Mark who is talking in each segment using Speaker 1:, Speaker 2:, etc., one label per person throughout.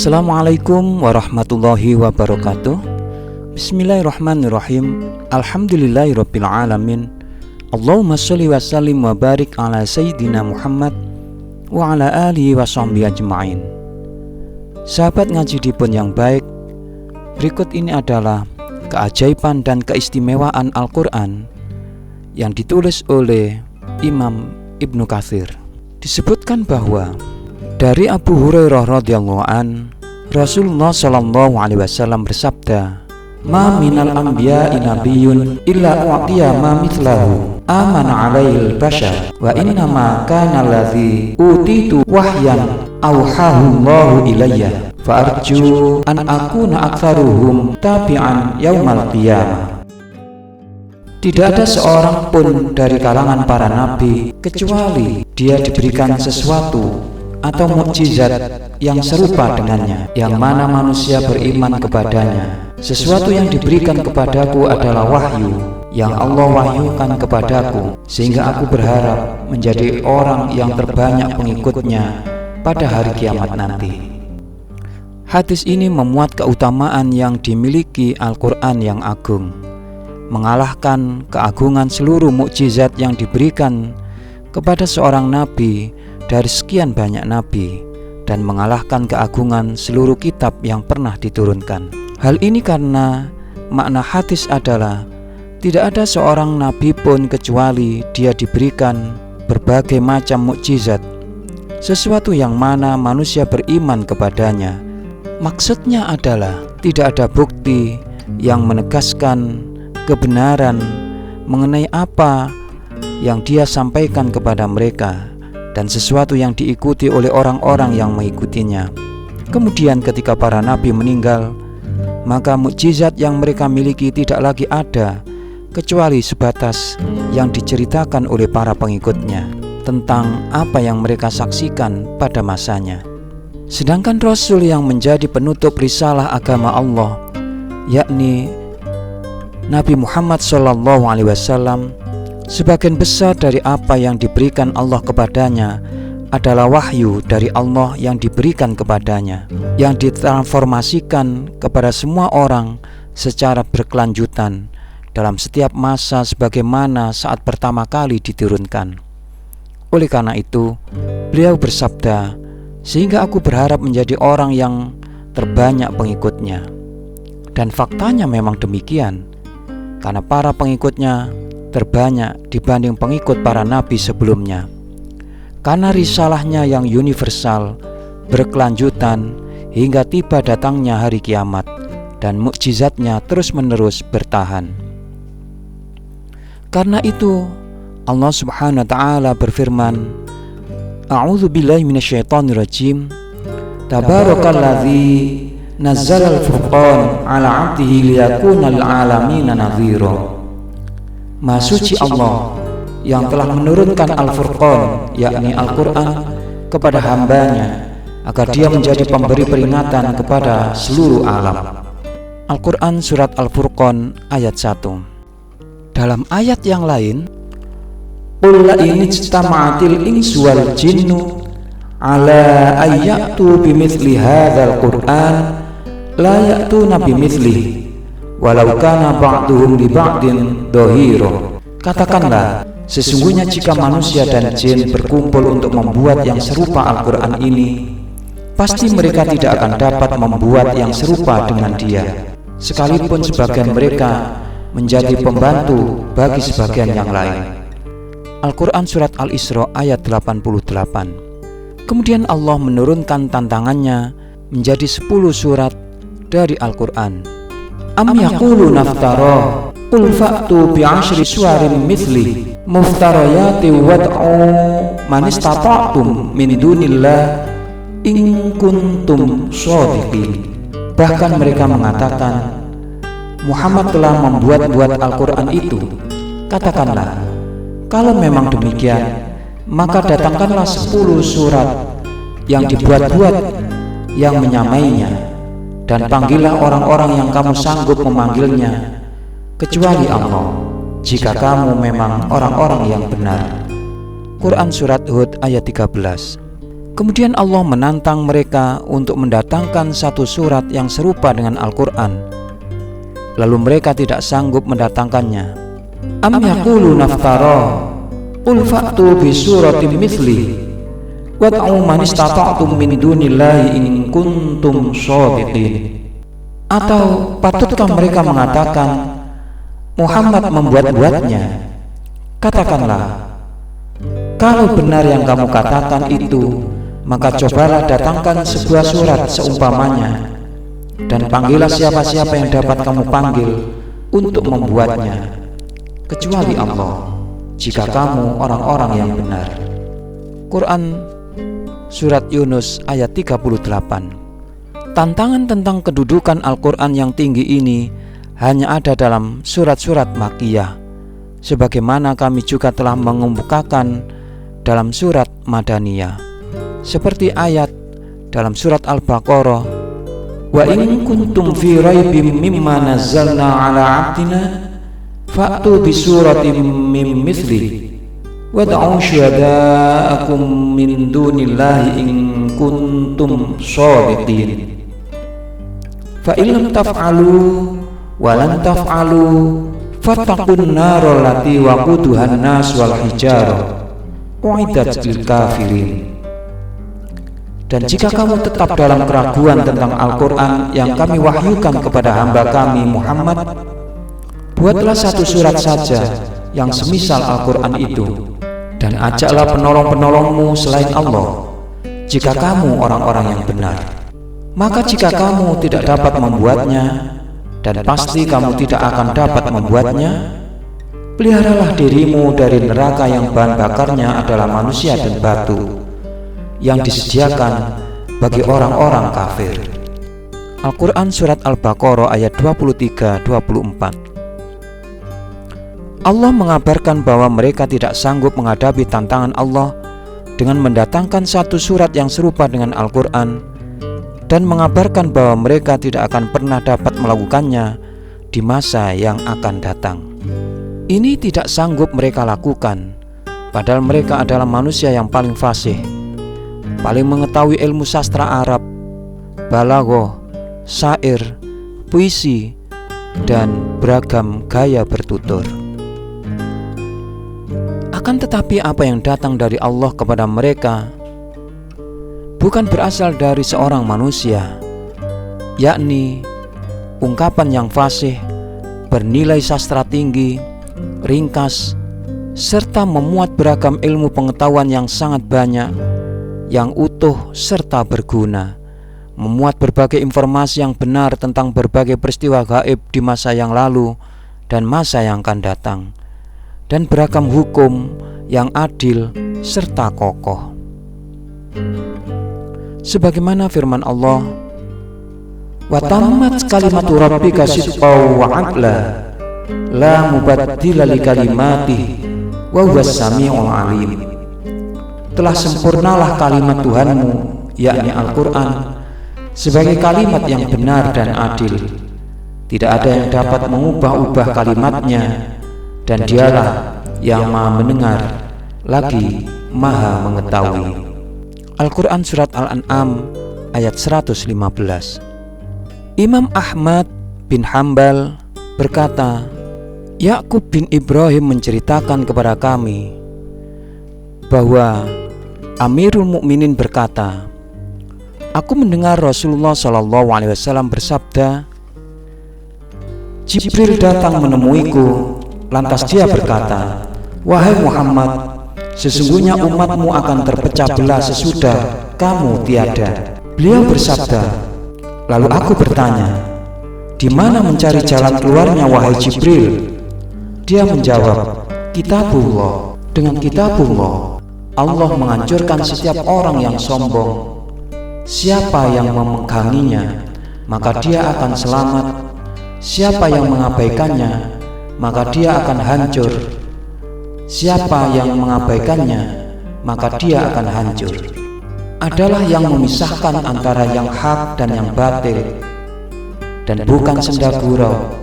Speaker 1: Assalamualaikum warahmatullahi wabarakatuh. Bismillahirrahmanirrahim. Alhamdulillahirabbil alamin. Allahumma sholli wa sallim wa barik ala sayyidina Muhammad wa ala alihi wa sahbihi ajma'in. Sahabat ngaji dipun yang baik, berikut ini adalah keajaiban dan keistimewaan Al-Quran yang ditulis oleh Imam Ibnu Katsir. Disebutkan bahwa dari Abu Hurairah radhiyallahu an, Rasulullah sallallahu alaihi wasallam bersabda, "Ma minal anbiya'i nabiyyun illa u'tiya ma mithlahu amana 'alaihil bashar wa inna ma kana allazi utitu wahyan awhahu Allahu ilayya fa arju an akuna aktsaruhum tabi'an yaumal qiyamah." Tidak ada seorang pun dari kalangan para nabi kecuali dia diberikan sesuatu atau mukjizat yang serupa dengannya, yang mana manusia beriman kepadanya. Sesuatu yang diberikan kepadaku adalah wahyu yang Allah wahyukan kepadaku, sehingga aku berharap menjadi orang yang terbanyak pengikutnya pada hari kiamat nanti. Hadis ini memuat keutamaan yang dimiliki Al-Quran yang agung, mengalahkan keagungan seluruh mukjizat yang diberikan kepada seorang nabi dari sekian banyak nabi, dan mengalahkan keagungan seluruh kitab yang pernah diturunkan. Hal ini karena makna hadis adalah tidak ada seorang nabi pun kecuali dia diberikan berbagai macam mukjizat, sesuatu yang mana manusia beriman kepadanya. Maksudnya adalah tidak ada bukti yang menegaskan kebenaran mengenai apa yang dia sampaikan kepada mereka, dan sesuatu yang diikuti oleh orang-orang yang mengikutinya. Kemudian ketika para nabi meninggal, maka mukjizat yang mereka miliki tidak lagi ada kecuali sebatas yang diceritakan oleh para pengikutnya tentang apa yang mereka saksikan pada masanya. Sedangkan Rasul yang menjadi penutup risalah agama Allah, yakni Nabi Muhammad SAW, sebagian besar dari apa yang diberikan Allah kepadanya adalah wahyu dari Allah yang diberikan kepadanya, yang ditransformasikan kepada semua orang secara berkelanjutan dalam setiap masa sebagaimana saat pertama kali diturunkan. Oleh karena itu, beliau bersabda, "Sehingga aku berharap menjadi orang yang terbanyak pengikutnya." Dan faktanya memang demikian, karena para pengikutnya terbanyak dibanding pengikut para nabi sebelumnya. Karena risalahnya yang universal, berkelanjutan hingga tiba datangnya hari kiamat, dan mukjizatnya terus-menerus bertahan. Karena itu Allah Subhanahu wa taala berfirman, "A'udzu billahi minasyaitonir Tabarakalladzi nazzalal furqan 'ala 'abdihi liyakuna lil 'alamin nadhira." Maha suci Allah yang telah menurunkan Al-Furqan, yakni Al-Quran, kepada hambanya agar dia menjadi pemberi peringatan kepada seluruh alam. Al-Quran Surat Al-Furqan ayat 1. Dalam ayat yang lain, "Qul la in ijtama'atil insu wal jinnu ala ayyatu bimithli hadzal Qur'an la ya'tuna bimithlihi walau kana ba'duhum li ba'din dhahira." Katakanlah, sesungguhnya jika manusia dan jin berkumpul untuk membuat yang serupa Al-Quran ini, pasti mereka tidak akan dapat membuat yang serupa dengan dia, sekalipun sebagian mereka menjadi pembantu bagi sebagian yang lain. Al-Quran Surat Al-Isra ayat 88. Kemudian Allah menurunkan tantangannya menjadi 10 surat dari Al-Quran. "Am yaquluna naftara qul fa'tu bi'ashri suwarin mithli muftarayati wad'u man istata'tum min dunillah in kuntum shadiqin." Bahkan mereka mengatakan, Muhammad telah membuat-buat Al-Quran itu. Katakanlah, kalau memang demikian, maka datangkanlah 10 surat yang dibuat-buat yang menyamainya, dan panggillah orang-orang yang kamu sanggup memanggilnya, kecuali Allah, jika kamu memang orang-orang yang benar. Quran Surat Hud ayat 13. Kemudian Allah menantang mereka untuk mendatangkan satu surat yang serupa dengan Al-Quran. Lalu mereka tidak sanggup mendatangkannya. Am yaqulu naftara qul fa'tu bi suratin mithli wad'u man istata'tum min dunillahi in kuntum shadiqin. Atau patutkah mereka mengatakan Muhammad membuat-buatnya? Katakanlah, kalau benar yang kamu katakan itu, maka cobalah datangkan sebuah surat seumpamanya, dan panggillah siapa-siapa yang dapat kamu panggil untuk membuatnya, kecuali Allah, jika kamu orang-orang yang benar. Quran Surat Yunus ayat 38. Tantangan tentang kedudukan Al-Quran yang tinggi ini hanya ada dalam surat-surat Makkiyah, sebagaimana kami juga telah mengemukakan dalam surat Madaniyah, seperti ayat dalam surat Al-Baqarah, wa in kuntum fi raibim mimma nazzalna ala abdina fa'tu bi suratin min mithli wad'u syuhada'akum min dunillahi in kuntum shadiqin fa in lam taf'alu wa lan taf'alu fattaqun narol lati waquduhan nas wal hijarah uiddat lil kafirin. Dan jika kamu tetap dalam keraguan tentang Al-Quran yang kami wahyukan kepada hamba kami Muhammad, buatlah satu surat saja yang semisal Al-Quran itu, dan ajaklah penolong-penolongmu selain Allah, jika kamu orang-orang yang benar. Maka jika kamu tidak dapat membuatnya, dan pasti kamu tidak akan dapat membuatnya, peliharalah dirimu dari neraka yang bahan bakarnya adalah manusia dan batu, yang disediakan bagi orang-orang kafir. Al-Quran Surat Al-Baqarah ayat 23-24. Allah mengabarkan bahwa mereka tidak sanggup menghadapi tantangan Allah dengan mendatangkan satu surat yang serupa dengan Al-Quran, dan mengabarkan bahwa mereka tidak akan pernah dapat melakukannya di masa yang akan datang. Ini tidak sanggup mereka lakukan, padahal mereka adalah manusia yang paling fasih, paling mengetahui ilmu sastra Arab, balaghah, syair, puisi, dan beragam gaya bertutur. Akan tetapi apa yang datang dari Allah kepada mereka bukan berasal dari seorang manusia, yakni ungkapan yang fasih, bernilai sastra tinggi, ringkas, serta memuat beragam ilmu pengetahuan yang sangat banyak, yang utuh serta berguna, memuat berbagai informasi yang benar tentang berbagai peristiwa gaib di masa yang lalu dan masa yang akan datang, dan beragam hukum yang adil serta kokoh. Sebagaimana firman Allah, wa tammat kalimatu rabbika sidqan wa adla la mubaddila li kalimatihi wa huwas samiul alim. Telah sempurnalah kalimat Tuhanmu, yakni Al-Quran, sebagai kalimat yang benar dan adil. Tidak ada yang dapat mengubah-ubah kalimatnya, dan dialah yang maha mendengar lagi maha mengetahui. Al-Quran Surat Al-An'am ayat 115. Imam Ahmad bin Hanbal berkata, Ya'qub bin Ibrahim menceritakan kepada kami bahwa Amirul Mukminin berkata, aku mendengar Rasulullah SAW bersabda, Jibril datang menemuiku, lantas dia berkata, wahai Muhammad, sesungguhnya umatmu akan terpecah belah sesudah kamu tiada. Beliau bersabda, lalu aku bertanya, di mana mencari jalan keluarnya wahai Jibril? Dia menjawab, Kitabullah. Dengan Kitabullah Allah menghancurkan setiap orang yang sombong. Siapa yang memeganginya, maka dia akan selamat. Siapa yang mengabaikannya, maka dia akan hancur. Siapa yang mengabaikannya, maka dia akan hancur. Adalah yang memisahkan antara yang hak dan yang batil, dan bukan senda gurau.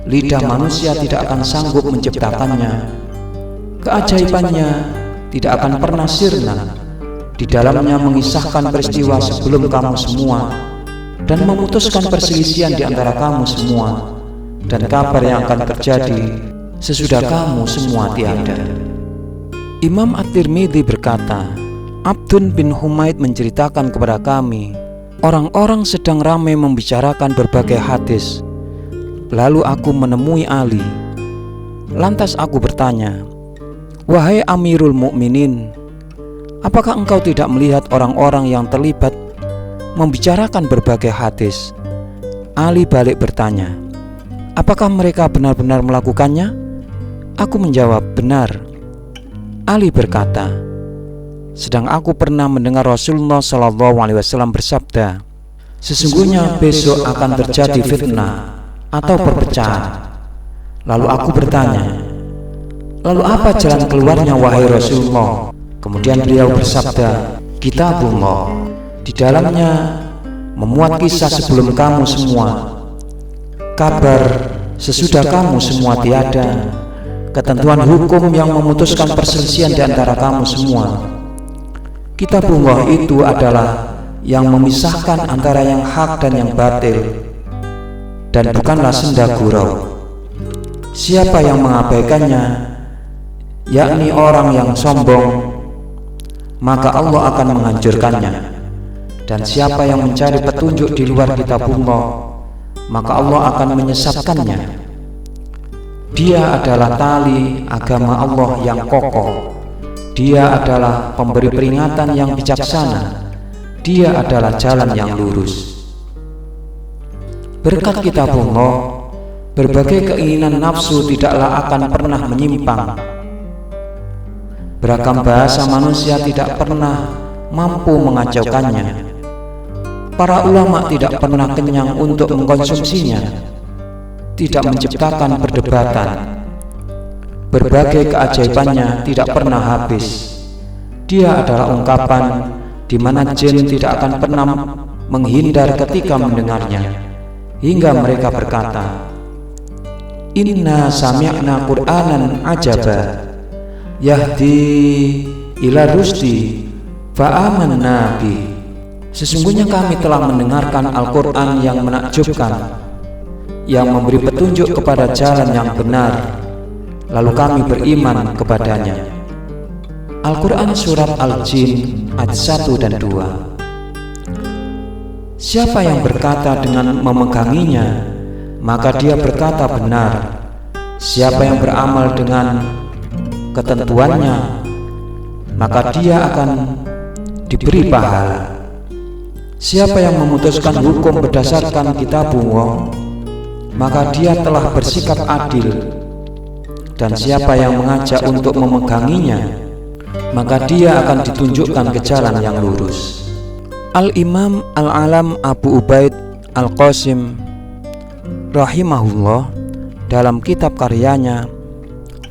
Speaker 1: Lidah manusia tidak akan sanggup menciptakannya. Keajaibannya tidak akan pernah sirna. Di dalamnya mengisahkan peristiwa sebelum kamu semua dan memutuskan perselisihan di antara kamu semua, dan kabar yang akan terjadi sesudah kamu semua tiada. Imam At-Tirmidzi berkata, Abdun bin Humaid menceritakan kepada kami, orang-orang sedang ramai membicarakan berbagai hadis. Lalu aku menemui Ali. Lantas aku bertanya, wahai Amirul Mukminin, apakah engkau tidak melihat orang-orang yang terlibat membicarakan berbagai hadis? Ali balik bertanya, apakah mereka benar-benar melakukannya? Aku menjawab, benar. Ali berkata, sedang aku pernah mendengar Rasulullah SAW bersabda, sesungguhnya besok akan terjadi fitnah atau perpecahan. Lalu aku bertanya, lalu apa jalan keluarnya wahai Rasulullah? Kemudian beliau bersabda, Kitabullah, di dalamnya memuat kisah sebelum kamu semua, kabar sesudah kamu semua tiada, ketentuan hukum yang memutuskan perselisihan di antara kamu semua. Kitabullah itu adalah yang memisahkan antara yang hak dan yang batil, dan bukanlah senda gurau. Siapa yang mengabaikannya, yakni orang yang sombong, maka Allah akan menghancurkannya. Dan siapa yang mencari petunjuk di luar kitabullah, maka Allah akan menyesatkannya. Dia adalah tali agama Allah yang kokoh. Dia adalah pemberi peringatan yang bijaksana. Dia adalah jalan yang lurus. Berkat kitabullah, berbagai keinginan nafsu tidaklah akan pernah menyimpang. Beragam bahasa manusia tidak pernah mampu mengacaukannya. Para ulama tidak pernah kenyang untuk mengkonsumsinya, tidak menciptakan perdebatan. Berbagai keajaibannya tidak pernah habis. Dia adalah ungkapan di mana jin tidak akan pernah menghindar ketika mendengarnya, hingga mereka berkata, Inna sami'na Qur'anan ajaba yahdi ila rusdi fa'amanna bi. Sesungguhnya kami telah mendengarkan Al-Quran yang menakjubkan, yang memberi petunjuk kepada jalan yang benar, lalu kami beriman kepadanya. Al-Quran Surat Al-Jin ayat 1 dan 2. Siapa yang berkata dengan memeganginya, maka dia berkata benar. Siapa yang beramal dengan ketentuannya, maka dia akan diberi pahala. Siapa yang memutuskan hukum berdasarkan kitabullah, maka dia telah bersikap adil. Dan siapa yang mengajak untuk memeganginya, maka dia akan ditunjukkan ke jalan yang lurus. Al-Imam Al-Alam Abu Ubaid Al-Qasim rahimahullah dalam kitab karyanya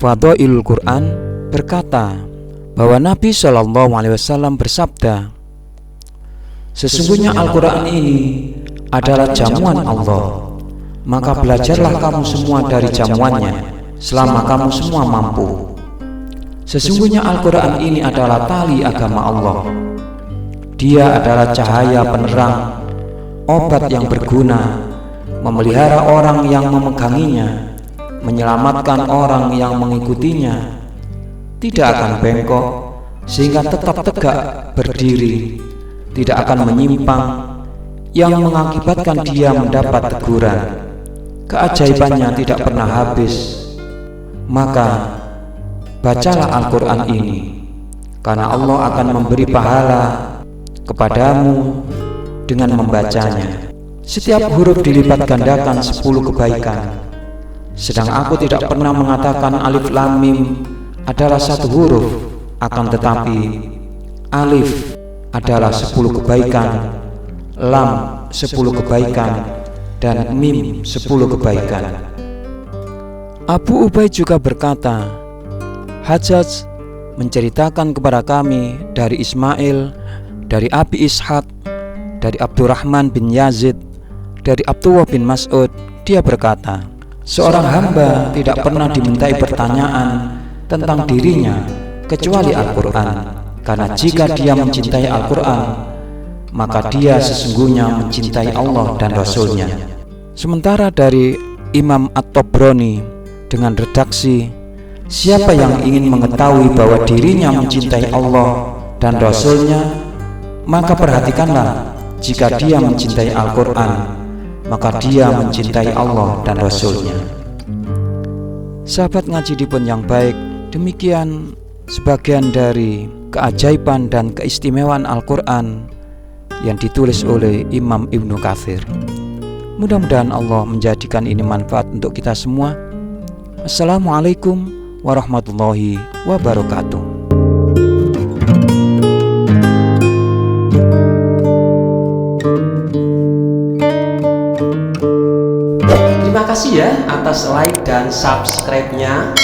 Speaker 1: Fadhailul Quran berkata bahwa Nabi SAW bersabda, sesungguhnya Al-Quran ini adalah jamuan Allah, maka belajarlah kamu semua dari jamuannya selama kamu semua mampu. Sesungguhnya Al-Quran ini adalah tali agama Allah. Dia adalah cahaya penerang, obat yang berguna, memelihara orang yang memeganginya, menyelamatkan orang yang mengikutinya, tidak akan bengkok sehingga tetap tegak berdiri, tidak akan menyimpang yang mengakibatkan dia mendapat teguran. Keajaibannya tidak pernah habis. Maka bacalah Al-Quran ini, karena Allah akan memberi pahala kepadamu dengan membacanya. Setiap huruf dilipat gandakan 10 kebaikan. Sedang aku tidak pernah mengatakan alif lam mim adalah satu huruf, akan tetapi alif adalah 10 kebaikan, lam 10 kebaikan, dan mim 10 kebaikan. Abu Ubaid juga berkata, Hajjaj menceritakan kepada kami dari Ismail, dari Abi Ishaq, dari Abdurrahman bin Yazid, dari Abdullah bin Mas'ud. Dia berkata, seorang hamba tidak pernah dimintai pertanyaan tentang dirinya kecuali Al-Quran, Karena jika dia mencintai Al-Quran, maka dia sesungguhnya mencintai Allah dan Rasul-Nya. Sementara dari Imam At-Tabrani dengan redaksi, siapa yang ingin mengetahui bahwa dirinya mencintai Allah dan Rasul-Nya, maka perhatikanlah, jika dia mencintai Al-Quran, maka dia mencintai Allah dan Rasul-Nya. Sahabat ngaji dipun yang baik, demikian sebagian dari keajaiban dan keistimewaan Al-Quran yang ditulis oleh Imam Ibnu Katsir. Mudah-mudahan Allah menjadikan ini manfaat untuk kita semua. Assalamualaikum warahmatullahi wabarakatuh.
Speaker 2: Terima kasih ya atas like dan subscribe-nya.